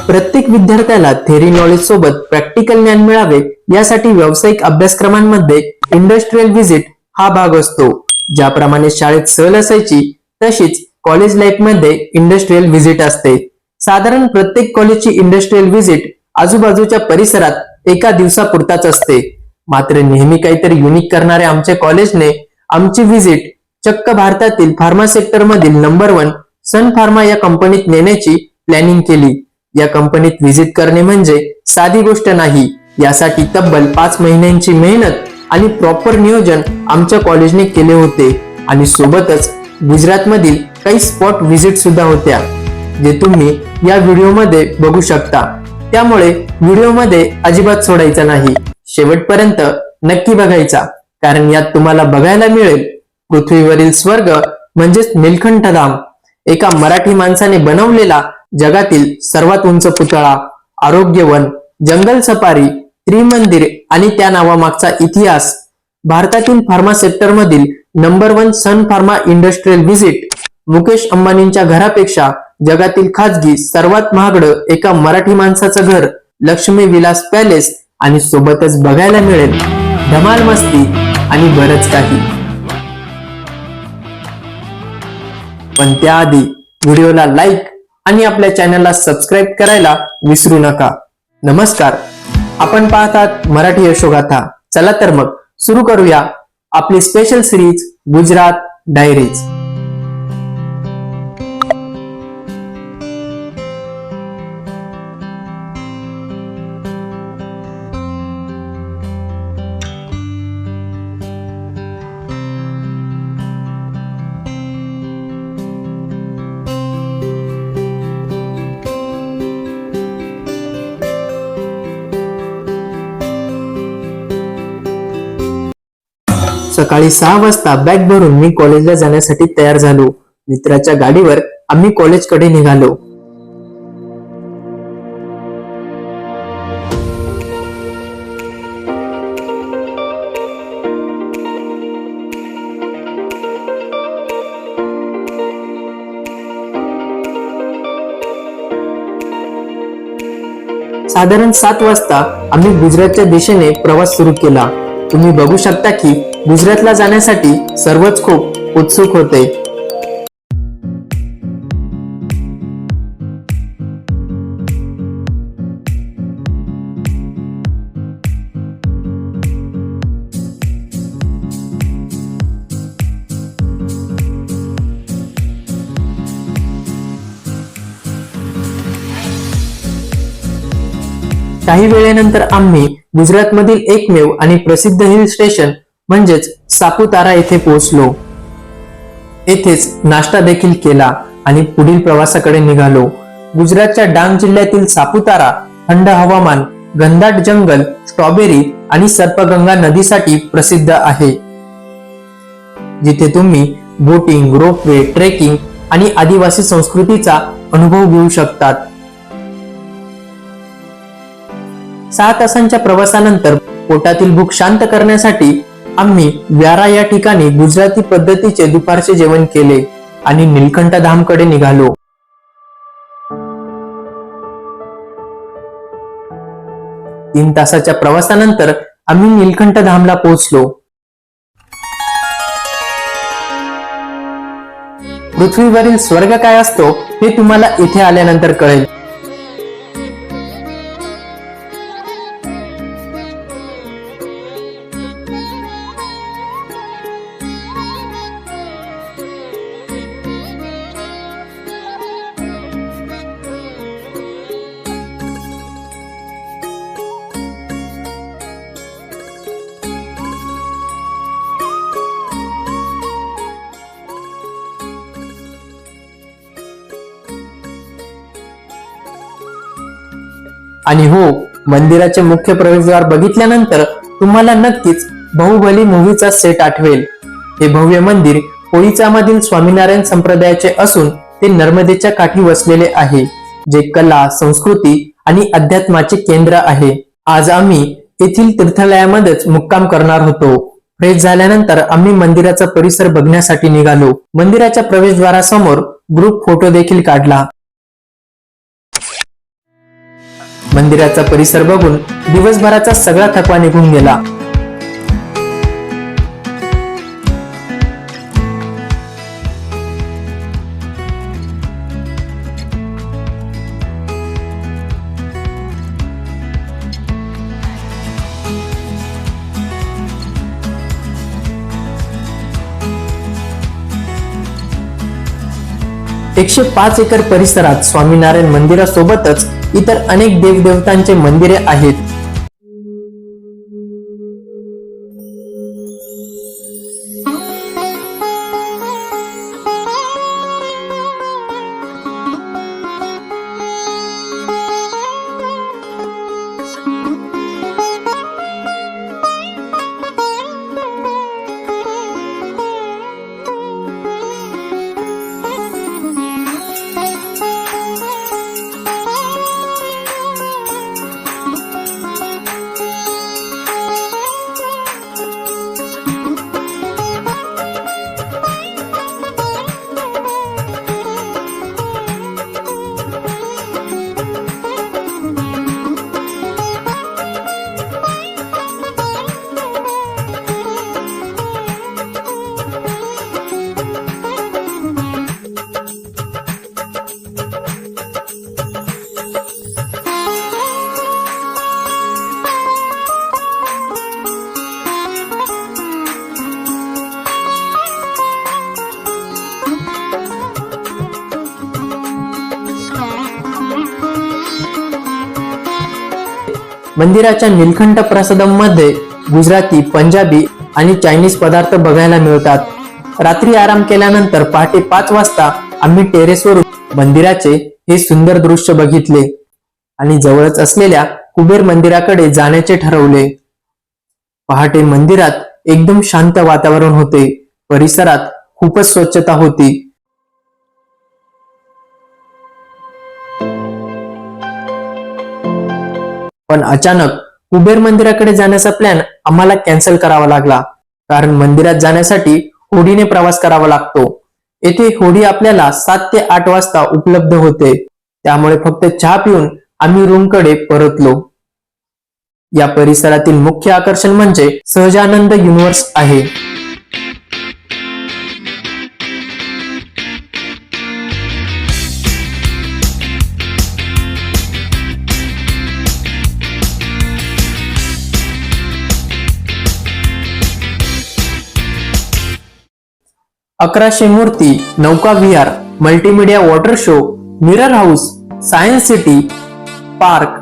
प्रत्येक विद्यार्थ्याला theory knowledge सोबत प्रॅक्टिकल ज्ञान मिळावे यासाठी व्यावसायिक अभ्यासक्रमांमध्ये इंडस्ट्रियल व्हिजिट हा भाग असतो। ज्याप्रमाणे शाळेत सहल असायची तशीच कॉलेज लाईफ मध्ये इंडस्ट्रियल व्हिजिट असते। साधारण प्रत्येक कॉलेजची इंडस्ट्रियल व्हिजिट आजूबाजूच्या परिसरात एका दिवसापुरताच असते। मात्र नेहमी काहीतरी युनिक करणाऱ्या आमच्या कॉलेजने आमची व्हिजिट चक्क भारतातील फार्मा सेक्टर मधील नंबर 1 सन फार्मा या कंपनीत नेण्याची प्लॅनिंग केली। या कंपनीत व्हिजिट करणे म्हणजे साधी गोष्ट नाही। यासाठी तब्बल 5 महिन्यांची मेहनत आणि प्रॉपर नियोजन आमच्या कॉलेजने केले होते आणि सोबतच गुजरात मधील काही स्पॉट व्हिजिट सुद्धा होत्या, जे तुम्ही या व्हिडिओमध्ये बघू शकता। त्यामुळे व्हिडिओमध्ये अजिबात सोडायचा नाही, शेवटपर्यंत नक्की बघायचा, कारण यात तुम्हाला बघायला मिळेल पृथ्वीवरील स्वर्ग म्हणजेच नीलकंठ धाम, एका मराठी माणसाने बनवलेला जगातील सर्वात उंच पुतळा, आरोग्यवन, जंगल सफारी, त्रिमंदिर आणि त्या नावामागचा इतिहास, भारतातील फार्मा सेक्टर मधील नंबर 1 सन फार्मा इंडस्ट्रियल व्हिजिट, मुकेश अंबानींच्या घरापेक्षा जगातील खाजगी सर्वात महागडं एका मराठी माणसाचं घर लक्ष्मी विलास पॅलेस आणि सोबतच बघायला मिळेल धमाल मस्ती आणि बरंच काही। पण त्याआधी व्हिडिओला लाईक आणि आपल्या चॅनलला सबस्क्राईब करायला विसरू नका। नमस्कार, आपण पाहतात मराठी यशोगाथा। चला तर मग सुरू करूया आपली स्पेशल सिरीज गुजरात डायरीज। सकाळी 6 वाजता बॅग भरून मी कॉलेजला जाण्यासाठी तयार झालो। मित्राच्या गाडीवर आम्ही कॉलेजकडे निघालो। साधारण 7 वाजता आम्ही गुजरातच्या दिशेने प्रवास सुरू केला। तुम्ही बघू शकता की गुजरातला जाण्यासाठी सर्वच खूप उत्सुक होते। काही वेळेनंतर आम्ही गुजरातमधील एकमेव आणि प्रसिद्ध हिल स्टेशन म्हणजेच सापुतारा येथे पोहोचलो। येथेच नाश्ता देखील केला आणि पुढील प्रवासाकडे निघालो। गुजरातच्या डांग जिल्ह्यातील सापुतारा थंड हवामान, घनदाट जंगल, स्ट्रॉबेरी आणि सर्पगंगा नदीसाठी प्रसिद्ध आहे, जिथे तुम्ही बोटिंग, रोपवे, ट्रेकिंग आणि आदिवासी संस्कृतीचा अनुभव घेऊ शकतात। 6 तासांच्या प्रवासानंतर पोटातील भूक शांत करण्यासाठी आम्ही व्यारा या ठिकाणी गुजराती पद्धतीचे दुपारचे जेवण केले आणि नीलकंठ धामकडे निघालो। तीन तासाच्या प्रवासानंतर आम्ही नीलकंठ धामला पोहोचलो। पृथ्वीवरील स्वर्ग काय असतो हे तुम्हाला इथे आल्यानंतर कळेल। आणि हो, मंदिराचे मुख्य प्रवेशद्वार बघितल्यानंतर तुम्हाला नक्कीच बाहुबली मूव्हीचा सेट आठवेल। हे भव्य मंदिर ओडिशामधील स्वामीनारायण संप्रदायाचे असून ते नर्मदेच्या काठी वसलेले आहे, जे कला, संस्कृती आणि अध्यात्माचे केंद्र आहे। आज आम्ही येथील तीर्थालयामध्येच मुक्काम करणार होतो। फ्रेश झाल्यानंतर आम्ही मंदिराचा परिसर बघण्यासाठी निघालो। मंदिराच्या प्रवेशद्वारासमोर ग्रुप फोटो देखील काढला। मंदिराचा परिसर बघून दिवसभराचा सगळा थकवा निघून गेला. एकशे 5 एकर परिसरात स्वामीनारायण मंदिरासोबतच इतर अनेक देवदेवतांचे मंदिरे आहेत. मंदिराच्या निलखंठ प्रसादमध्ये गुजराती, पंजाबी आणि चायनीज पदार्थ बघायला मिळतात. रात्री आराम केल्यानंतर पहाटे 5 वाजता आम्ही टेरेसवरून मंदिराचे हे सुंदर दृश्य बघितले आणि जवळच असलेल्या कुबेर मंदिराकडे जाण्याचे ठरवले. पहाटे मंदिरात एकदम शांत वातावरण होते. परिसरात खूपच स्वच्छता होती. पण अचानक कुबेर मंदिराकडे जाण्याचा प्लॅन आम्हाला कॅन्सल करावा लागला, कारण मंदिरात जाण्यासाठी होडीने प्रवास करावा लागतो. येथे होडी आपल्याला 7 ते 8 वाजता उपलब्ध होते. त्यामुळे फक्त चहा पिऊन आम्ही रूमकडे परतलो. या परिसरातील मुख्य आकर्षण म्हणजे सहजानंद युनिव्हर्स आहे. अकराशे मूर्ती, नौका विहार, multimedia water show, mirror house, science city, park,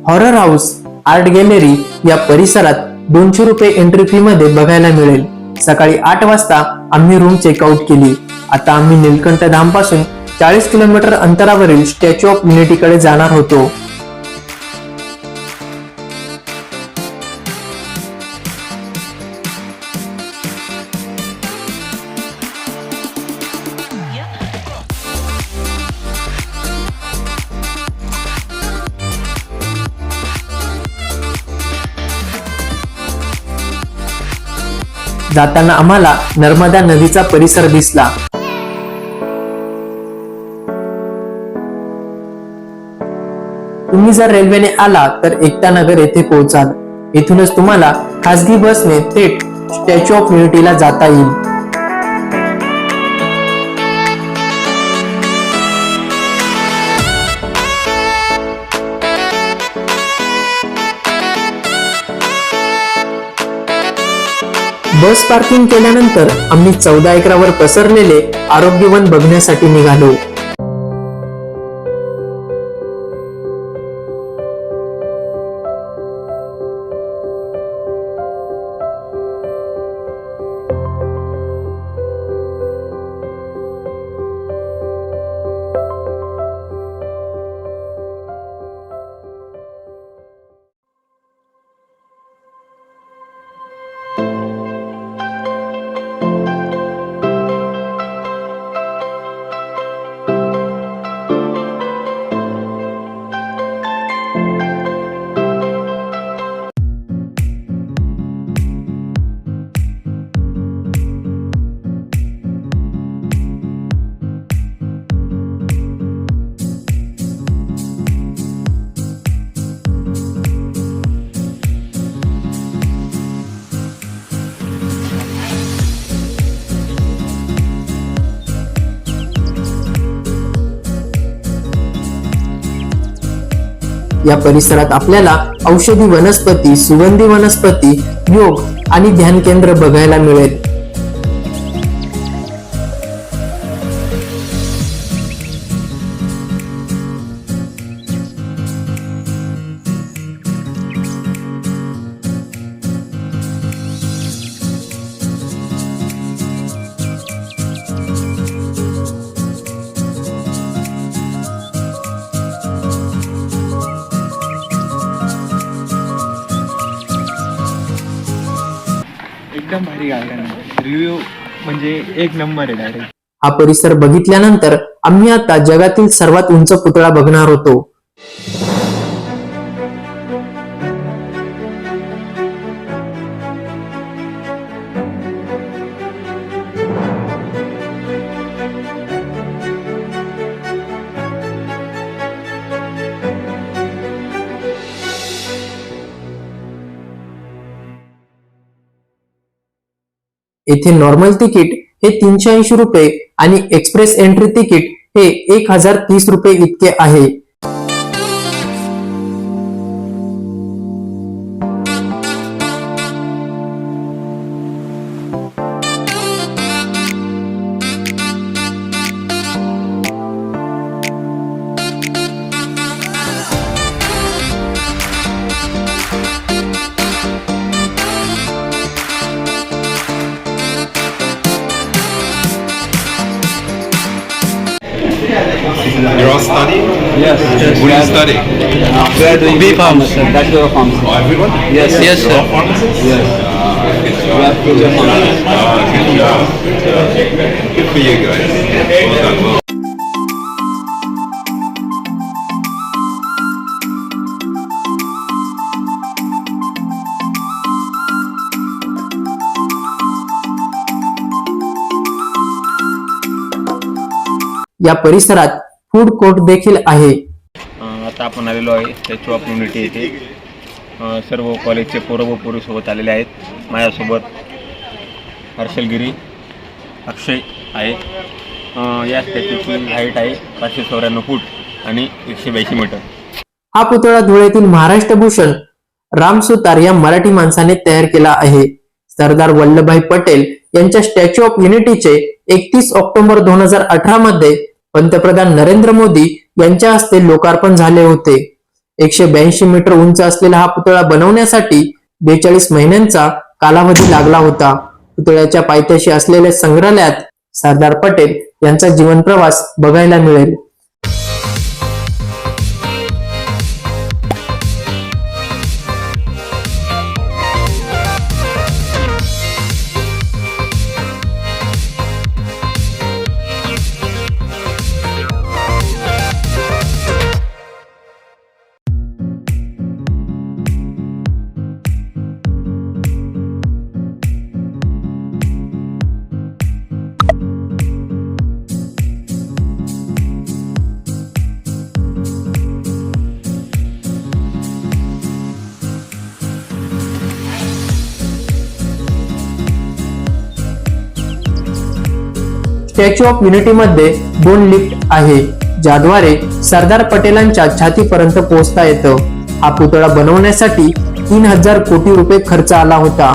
horror house, art gallery या परिसरात 200 रुपये एंट्री फी मध्ये बघायला मिळेल. सकाळी 8 वाजता आम्ही रूम चेकआउट केली. आता आम्ही निलकंठ धाम पासून 40 किलोमीटर अंतरावरील स्टॅच्यू ऑफ युनिटीकडे जाणार होतो. जाताना आम्हाला नर्मदा नदीचा परिसर दिसला. तुम्ही जर रेल्वेने आला तर एकता नगर येथे पोहोचाल. इथूनच तुम्हाला खासगी बसने थेट स्टॅच्यू ऑफ युनिटीला जाता येईल. बस पार्किंग केल्यानंतर आम्ही 14 एकरावर पसरलेले आरोग्यवन बघण्यासाठी निघालो. या परिसरात आपल्याला औषधी वनस्पती, सुगंधी वनस्पती, योग आणि ध्यान केंद्र बघायला मिळेल. एकदम भारी गार्डन आहे. रिव्ह्यू म्हणजे एक नंबर आहे डायरेक्ट. हा परिसर बघितल्यानंतर आम्ही आता जगातील सर्वात उंच पुतळा बघणार होतो. येथे नॉर्मल तिकीट हे 380 रुपये आणि एक्सप्रेस एंट्री तिकीट हे 1030 रुपये इतके आहे. You're all studying? Yes. What are you studying? We are doing B.Pharmacy, Bachelor of Pharmacy. Oh, everyone? Yes, yes, You're sir. all pharmacists? Yes. We are future pharmacists. Good job. Good for you guys. Well done. Well. या परिसरात food court देखील आहे. आता आपण आलेलो आहे statue of unity येथे. सर्व कॉलेजचे पोरं व पोरीसोबत आलेले आहेत. माझ्यासोबत हर्षल गिरी, अक्षय आहे. या स्टॅच्यूची हाईट आहे 594 फूट आणि 182 मीटर. हा पुतळा धुळ्यातील महाराष्ट्र भूषण राम सुतार या मराठी माणसाने तयार केला आहे. सरदार वल्लभभाई पटेल यांच्या स्टॅच्यू ऑफ युनिटीचे 31 ऑक्टोबर 2018 मध्ये पंतप्रधान नरेंद्र मोदी यांच्या हस्ते लोकार्पण झाले होते. 182 मीटर उंच असलेला हा पुतळा बनवण्यासाठी 42 महिन्यांचा कालावधी लागला होता. पुतळ्याच्या पायथ्याशी असलेल्या संग्रहालयात सरदार पटेल यांचा जीवन प्रवास बघायला मिळेल. स्टॅच्यू ऑफ युनिटी मध्ये 2 लिफ्ट आहे, ज्याद्वारे सरदार पटेलांच्या छातीपर्यंत पोहोचता येतं. हा पुतळा बनवण्यासाठी 3000 कोटी रुपये खर्च आला होता.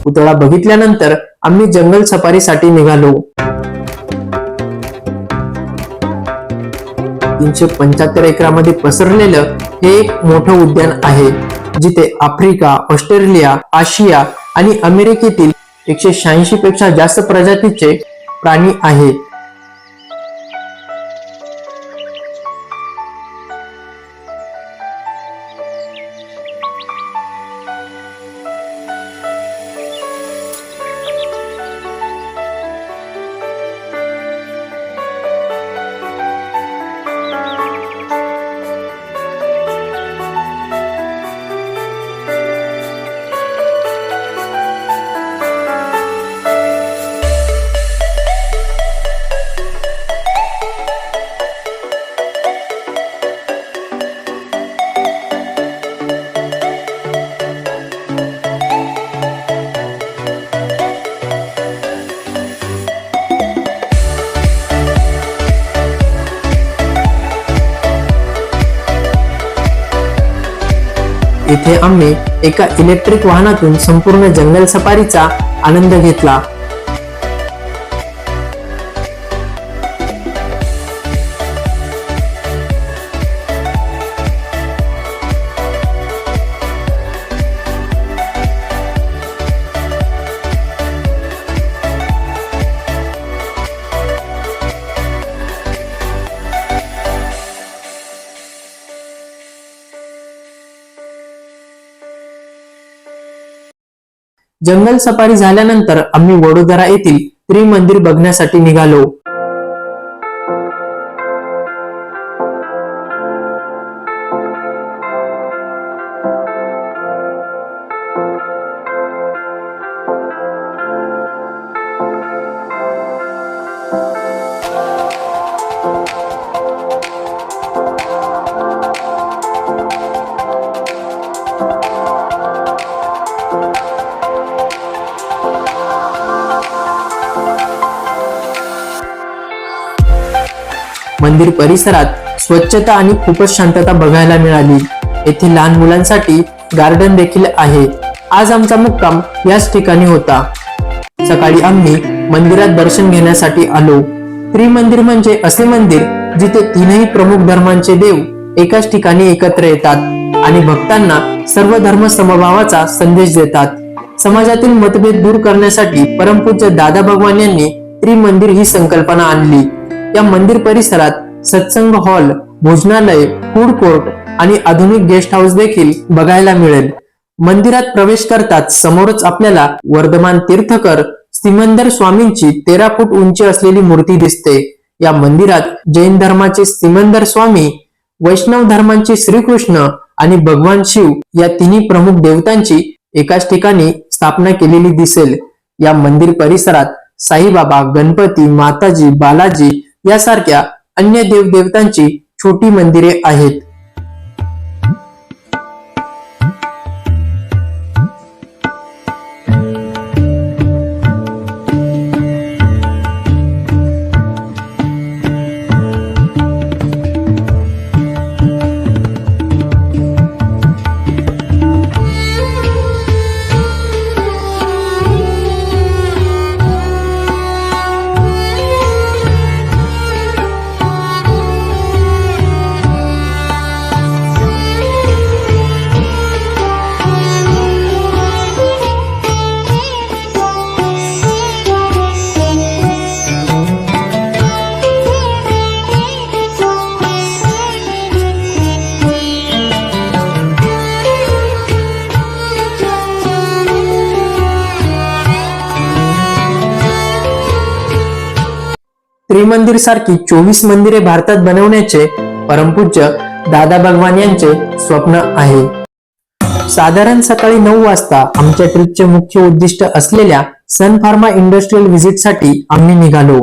पुतळा बघितल्यानंतर आम्ही जंगल सफारीसाठी निघालो. 375 एकरामध्ये पसरलेलं हे एक मोठं उद्यान आहे, जिथे आफ्रिका, ऑस्ट्रेलिया, आशिया आणि अमेरिकेतील 186 पेक्षा जास्त प्रजातीचे प्राणी आहेत. इथे आम्ही एका इलेक्ट्रिक वाहनातून संपूर्ण जंगल सफारीचा आनंद घेतला. जंगल सफारी झाल्यानंतर आम्ही वडोदरा येथील त्रिमंदिर बघण्यासाठी निघालो. मंदिर परिसरात स्वच्छता आणि खूपच शांतता बघायला मिळाली. येथे लहान मुलांसाठी गार्डन देखील आहे. आज आमचा मुक्काम याच ठिकाणी होता. सकाळी आम्ही मंदिरात दर्शन घेण्यासाठी आलो. त्रिमंदिर म्हणजे असे मंदिर जिथे तीनही प्रमुख धर्मांचे देव एकाच ठिकाणी एकत्र येतात आणि भक्तांना सर्व धर्म समभावाचा संदेश देतात. समाजातील मतभेद दूर करण्यासाठी परमपूज्य दादा भगवान यांनी त्रिमंदिर ही संकल्पना आणली. या मंदिर परिसरात सत्संग हॉल, भोजनालय, फूड कोर्ट आणि आधुनिक गेस्ट हाऊस देखील बघायला मिळेल. मंदिरात प्रवेश करताच समोरच आपल्याला वर्धमान तीर्थकर सिमंदर स्वामींची 13 फूट उंची असलेली मूर्ती दिसते. या मंदिरात जैन धर्माचे सिमंदर स्वामी, वैष्णव धर्मांचे श्रीकृष्ण आणि भगवान शिव या तिन्ही प्रमुख देवतांची एकाच ठिकाणी स्थापना केलेली दिसेल. या मंदिर परिसरात साईबाबा, गणपती, माताजी, बालाजी यासारख्या अन्य देवदेवतांची छोटी मंदिरे आहेत. त्रिमंदिर सारखी 24 मंदिरे भारतात बनवण्याचे परमपूज्य दादा भगवान यांचे स्वप्न आहे. साधारण सकाळी 9 वाजता आमच्या ट्रिपचे मुख्य उद्दिष्ट असलेल्या सन फार्मा इंडस्ट्रियल व्हिजिटसाठी आम्ही निघालो.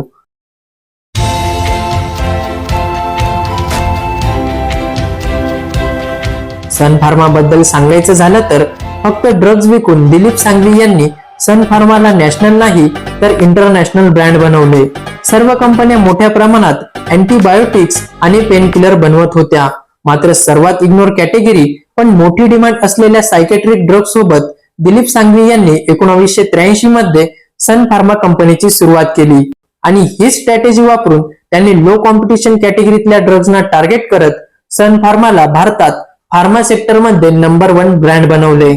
सन फार्मा बद्दल सांगायचं झालं तर फक्त ड्रग्ज विकून दिलीप सांगवी यांनी सन फार्माला नॅशनल नाही तर इंटरनॅशनल ब्रँड बनवले. सर्व कंपन्या मोठ्या प्रमाणात अँटीबायोटिक्स आणि पेनकिलर बनवत होत्या. मात्र सर्वात इग्नोर कॅटेगरी पण मोठी डिमांड असलेल्या सायकेट्रिक ड्रग सोबत दिलीप सांगवी यांनी 1983 मध्ये सन फार्मा कंपनीची सुरुवात केली आणि ही स्ट्रॅटेजी वापरून त्यांनी लो कॉम्पिटिशन कॅटेगरीतल्या ड्रग्जना टार्गेट करत सन फार्माला भारतात फार्मा सेक्टरमध्ये नंबर 1 ब्रँड बनवले.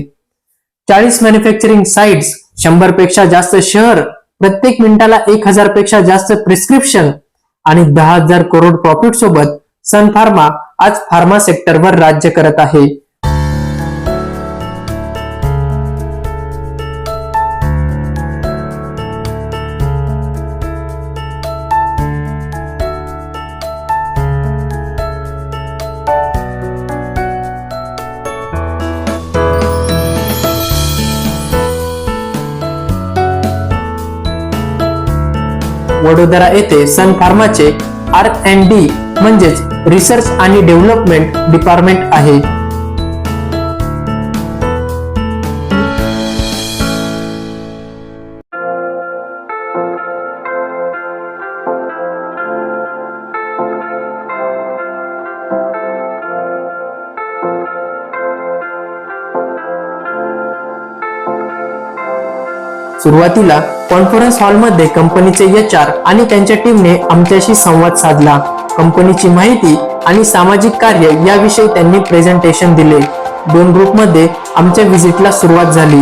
40 मॅन्युफॅक्चरिंग साइट्स, 100 पेक्षा जास्त शहर, प्रत्येक मिनिटाला 1000 पेक्षा जास्त प्रिस्क्रिप्शन आणि 10,000 करोड प्रॉफिट सोबत सन फार्मा आज फार्मा सेक्टरवर राज्य करत आहे. वडोदरा येथे सन फार्माचे R&D म्हणजेच रिसर्च आणि डेव्हलपमेंट डिपार्टमेंट आहे. सुरुवातीला कॉन्फरन्स हॉलमध्ये कंपनीचे HR आणि त्यांच्या टीमने आमच्याशी संवाद साधला. कंपनीची माहिती आणि सामाजिक कार्य याविषयी त्यांनी प्रेझेंटेशन दिले. 2 ग्रुपमध्ये आमच्या व्हिजिटला सुरुवात झाली.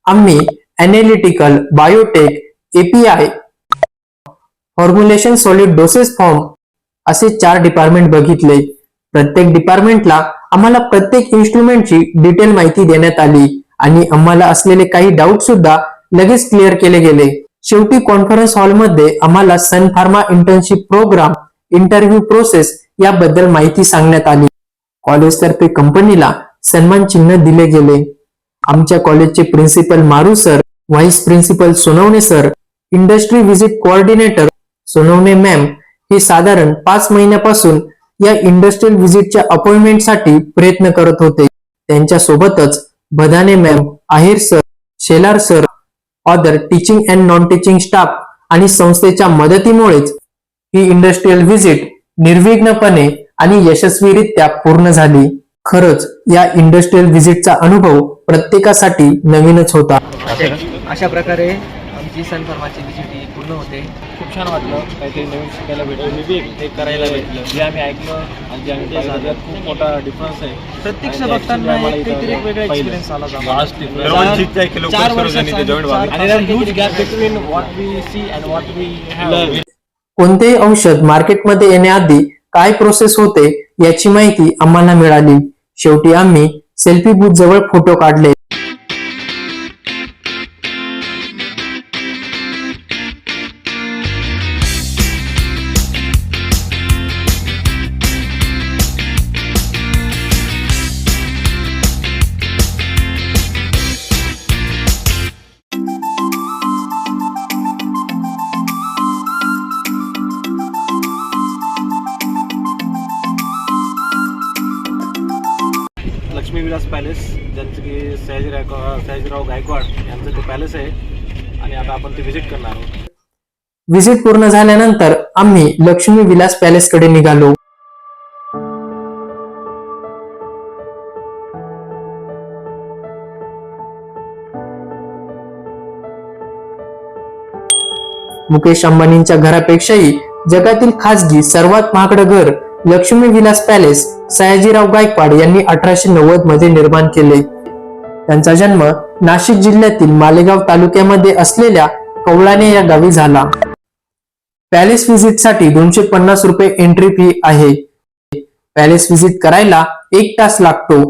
आम्ही analytical, biotech, API, formulation solid doses form असे 4 डिपार्टमेंट बघितले. प्रत्येक डिपार्टमेंटला आम्हाला प्रत्येक इन्स्ट्रुमेंटची डिटेल माहिती देण्यात आली आणि आम्हाला असलेले काही डाऊट सुद्धा लगेच क्लिअर केले गेले. शेवटी कॉन्फरन्स हॉलमध्ये आम्हाला sun pharma internship program, interview process याबद्दल माहिती सांगण्यात आली. कॉलेजतर्फे कंपनीला सन्मान चिन्ह दिले गेले. आमच्या कॉलेजचे principal Maru sir, vice principal Sonawane sir, industry visit coordinator Sonawane ma'am हे साधारण 5 महिन्यापासून या इंडस्ट्रियल व्हिजिटच्या अपॉइंटमेंटसाठी प्रयत्न करत होते. त्यांच्या सोबतच Bhadane ma'am, Aher sir, Shelar sir, other teaching and non teaching staff आणि संस्थेच्या मदतीमुळेच ही इंडस्ट्रियल व्हिजिट निर्विघ्नपणे आणि यशस्वीरित्या पूर्ण झाली. खरंच या इंडस्ट्रियल व्हिजिटचा अनुभव प्रत्येकासाठी नवीनच होता. अशा प्रकारे आमची सन फार्माची व्हिजिट ही पूर्ण होते. खूप छान वाटलं, काहीतरी नवीन शिकायला भेटलं, मी ते करायला भेटलं. जे आम्ही ऐकलं आणि जे आम्ही पाहिलं त्यात खूप मोठा डिफरन्स आहे. प्रत्यक्ष बघताना काहीतरी एक वेगळा एक्सपिरियन्स आला. 4 वर्षांचा huge gap between what we see and what we have. कोणतेही औषध मार्केटमध्ये येण्याआधी काय प्रोसेस होते याची माहिती आम्हाला मिळाली. शेवटी आम्ही सेल्फी बूथ जवळ फोटो काढले. लक्ष्मी विलास पॅलेस, ज्यांचं की सयाजीराव गायकवाड यांचं ते पॅलेस आहे आणि आता आपण ते व्हिजिट करणार आहोत. व्हिजिट पूर्ण झाल्यानंतर आम्ही लक्ष्मी विलास पॅलेसकडे निघालो. मुकेश अंबानींच्या घरापेक्षाही जगातील खासगी सर्वात महागडं घर लक्ष्मी विलास पॅलेस सयाजीराव गायकवाड यांनी 1890 मध्ये निर्माण केले. त्यांचा जन्म नाशिक जिल्ह्यातील मालेगाव तालुक्यामध्ये असलेल्या कवळाणे या गावी झाला. पॅलेस व्हिजिटसाठी 250 रुपये एंट्री फी आहे. पॅलेस व्हिजिट करायला 1 तास लागतो.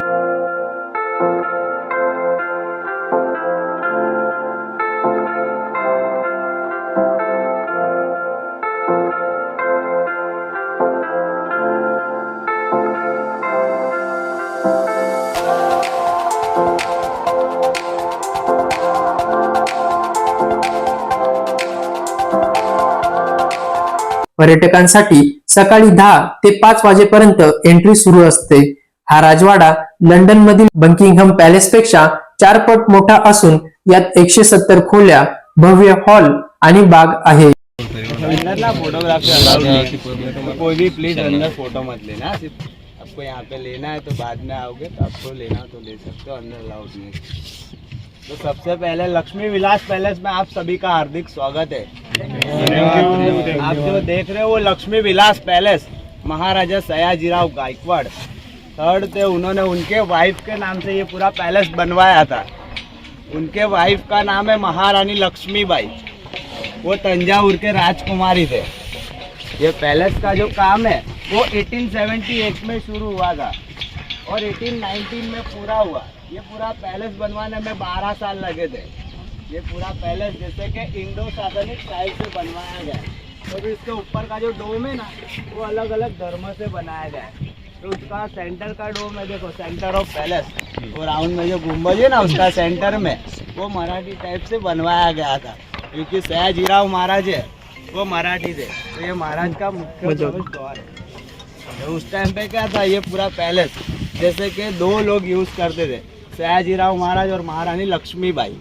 पर्यटकांसाठी सकाळी 10 ते 5 वाजेपर्यंत एंट्री सुरू असते. हा राजवाडा लंडन मधील बकिंगहॅम पॅलेस पेक्षा 4 पट मोठा असून यात 170 खोल्या, भव्य हॉल आणि बाग आहे. अंदर ना फोटोग्राफी अलाउड नहीं, कोई भी प्लीज अंदर फोटो मत लेना. सिर्फ आपको यहाँ पे लेना है तो बाद में आओगे तो आपको लेना तो ले सकते हो, अंदर अलाउड नहीं. तो सबसे पहले लक्ष्मी विलास पैलेस में आप सभी का हार्दिक स्वागत है. आप जो देख रहे हो वो लक्ष्मी विलास पैलेस महाराजा सयाजीराव गायकवाड़ थर्ड थे. उन्होंने उनके वाइफ के नाम से ये पूरा पैलेस बनवाया था. उनके वाइफ का नाम है महारानी लक्ष्मीबाई. वो तंजावुर के राजकुमारी थे. ये पैलेस का जो काम है वो 1878 में शुरू हुआ था और 1819 में पूरा हुआ. ये पूरा पैलेस बनवाने में 12 साल लगे थे. ये पूरा पैलेस जैसे कि इंडो साधनिक स्टाइल से बनवाया गया है. तो इसके ऊपर का जो डोम है ना वो अलग अलग धर्म से बनाया गया है. तो उसका सेंटर का डोम है, देखो सेंटर ऑफ पैलेस, वो राउंड में जो गुम्बज है ना उसका सेंटर में वो मराठी टाइप से बनवाया गया था. क्योंकि सयाजीराव महाराज है वो मराठी थे, तो ये महाराज का मुख्य द्वार है. तो उस टाइम पे क्या था, ये पूरा पैलेस जैसे कि 2 लोग यूज़ करते थे, सयाजीराव महाराज और महारानी लक्ष्मीबाई.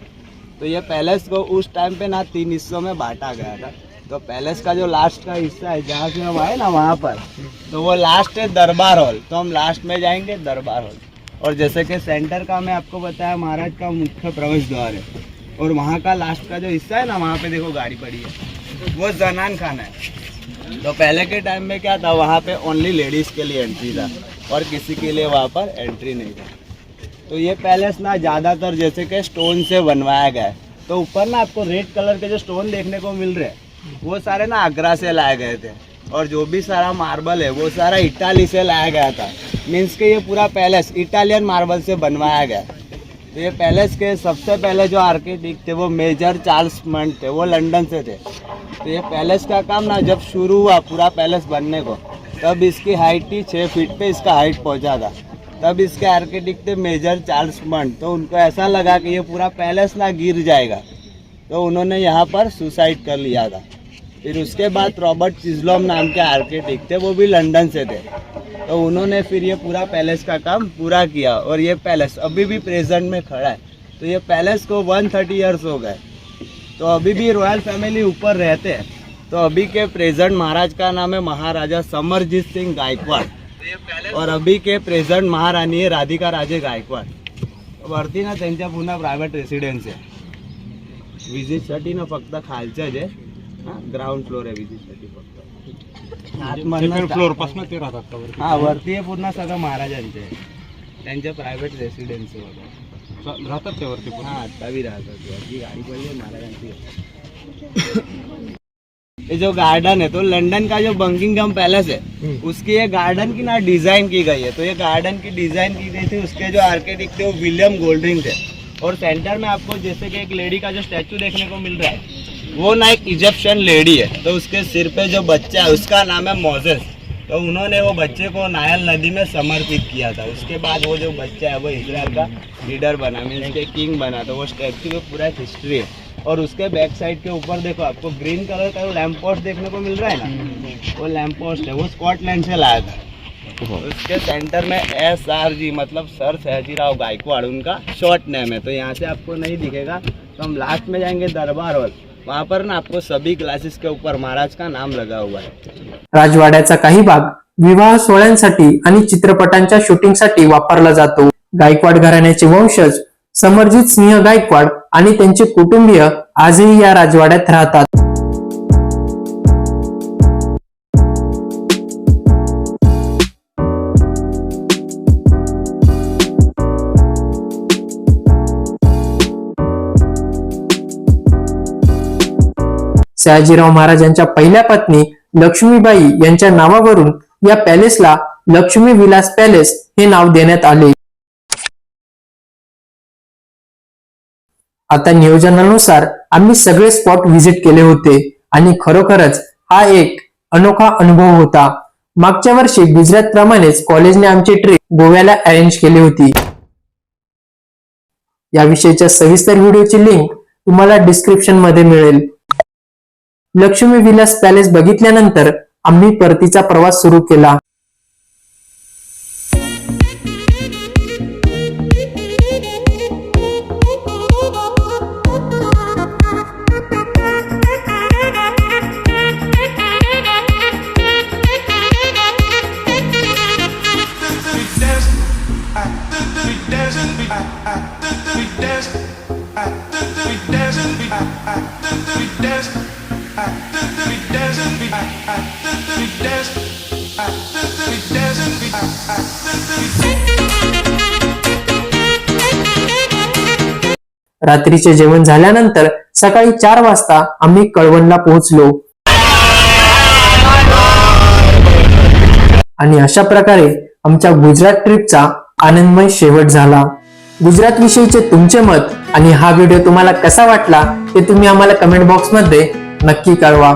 तो ये पैलेस को उस टाइम पे ना 3 हिस्सों में बांटा गया था. तो पैलेस का जो लास्ट का हिस्सा है जहाँ से हम आए ना वहाँ पर, तो वो लास्ट है दरबार हॉल. तो हम लास्ट में जाएंगे दरबार हॉल. और जैसे कि सेंटर का मैं आपको बताया महाराज का मुख्य प्रवेश द्वार है, और वहाँ का लास्ट का जो हिस्सा है ना, वहाँ पे देखो गाड़ी पड़ी है, वो जनान खाना है। तो पहले के टाइम में क्या था, वहाँ पे ओनली लेडीज़ के लिए एंट्री था और किसी के लिए वहाँ पर एंट्री नहीं था। तो ये पैलेस ना ज़्यादातर जैसे कि स्टोन से बनवाया गया है। तो ऊपर ना आपको रेड कलर के जो स्टोन देखने को मिल रहे हैं वो सारे ना आगरा से लाए गए थे, और जो भी सारा मार्बल है वो सारा इटाली से लाया गया था। मीन्स के ये पूरा पैलेस इटालियन मार्बल से बनवाया गया। तो ये पैलेस के सबसे पहले जो आर्किटेक्ट थे वो मेजर चार्ल्स मंट थे, वो लंदन से थे। तो ये पैलेस का काम ना जब शुरू हुआ पूरा पैलेस बनने को, तब इसकी हाइट थी 6 फीट पे इसका हाइट पहुंचा था। तब इसके आर्किटेक्ट थे मेजर चार्ल्स मंट। तो उनको ऐसा लगा कि ये पूरा पैलेस ना गिर जाएगा, तो उन्होंने यहाँ पर सुसाइड कर लिया था। फिर उसके बाद रॉबर्ट चिज़लॉम नाम के आर्किटेक्ट थे, वो भी लंदन से थे। तो उन्होंने फिर ये पूरा पैलेस का काम पूरा किया, और ये पैलेस अभी भी प्रेजेंट में खड़ा है। तो ये पैलेस को 130 ईयर्स हो गए। तो अभी भी रॉयल फैमिली ऊपर रहते हैं। तो अभी के प्रेजेंट महाराज का नाम है महाराजा समरजीत सिंह गायकवाड़, और अभी के प्रेजेंट महारानी है राधिका राजे गायकवाड़। वरती ना त्यांच्या पुन्हा प्रायव्हेट रेसिडेन्स आहे। विजिटसाठी ना फक्त खालचंच आहे, ग्राउंड फ्लोर आहे विजिटसाठी फक्त। फ्लोर पासून ते राहतात का वरती? हां, वरती आहे पूर्ण सगळं महाराजांचे आहे, त्यांचे प्रायव्हेट रेसिडेन्सी वगैरे राहतात ते वरती पण? हाँ, आता भी रहता है। वरती गाड़ी पड़ी है महाराजा की। ये जो गार्डन है, तो लंदन का जो बकिंगहम पैलेस है उसकी ये गार्डन की ना डिजाइन की गई है। तो ये गार्डन की डिजाइन की गई थी, उसके जो आर्किटेक्ट थे वो विलियम गोल्डरिंग थे। और सेंटर में आपको जैसे कि एक लेडी का जो स्टैचू देखने को मिल रहा है, वो ना एक इजिप्शियन लेडी है। तो उसके सिर पे जो बच्चा है उसका नाम है मोजेस। तो उन्होंने वो बच्चे को नायल नदी में समर्पित किया था। उसके बाद वो जो बच्चा है वो इजराइल का लीडर बना, मीन्स के किंग बना। तो वो स्टैचू में पूरा एक हिस्ट्री है। और उसके बैक साइड के ऊपर देखो, आपको ग्रीन कलर का वो लैंप पोस्ट देखने को मिल रहा है ना, वो लैंप पोस्ट है, वो स्कॉटलैंड से लाया था। उसके सेंटर में SRG मतलब सर सयाजीराव गायकवाड़ उनका शॉर्ट नेम है। तो यहाँ से आपको नहीं दिखेगा, तो हम लास्ट में जाएंगे दरबार हॉल, वहाँ पर ना आपको सभी क्लासेस के ऊपर महाराज का नाम लगा हुआ है। राजवाड्याचा काही भाग विवाह सोहळ्यांसाठी आणि चित्रपटांच्या शूटिंगसाठी वापरला जातो। गायकवाड घराण्याचे वंशज समरजीत सिंह गायकवाड आणि त्यांचे कुटुंबीय आजही या राजवाड्यात राहतात। सयाजीराव महाराजांच्या पहिल्या पत्नी लक्ष्मीबाई यांच्या नावावरून या पॅलेसला लक्ष्मी विलास पॅलेस हे नाव देण्यात आले। आता नियोजनानुसार आम्ही सगळे स्पॉट व्हिजिट केले होते आणि खरोखरच हा एक अनोखा अनुभव होता। मागच्या वर्षी गुजरात प्रमाणेच कॉलेजने आमची ट्रिप गोव्याला अरेंज केली होती। याविषयीच्या सविस्तर व्हिडिओची लिंक तुम्हाला डिस्क्रिप्शन मध्ये मिळेल। लक्ष्मी विलास पॅलेस बघितल्यानंतर आम्ही परतीचा प्रवास सुरू केला। रात्रीचे जेवण झाल्यानंतर सकाळी 4 वाजता आम्ही कळवणला पोहोचलो आणि अशा प्रकारे आमच्या गुजरात ट्रिपचा आनंदमय शेवट झाला। गुजरात विषयीचे तुमचे मत आणि हा व्हिडिओ तुम्हाला कसा वाटला ते तुम्ही आम्हाला कमेंट बॉक्स मध्ये नक्की कळवा।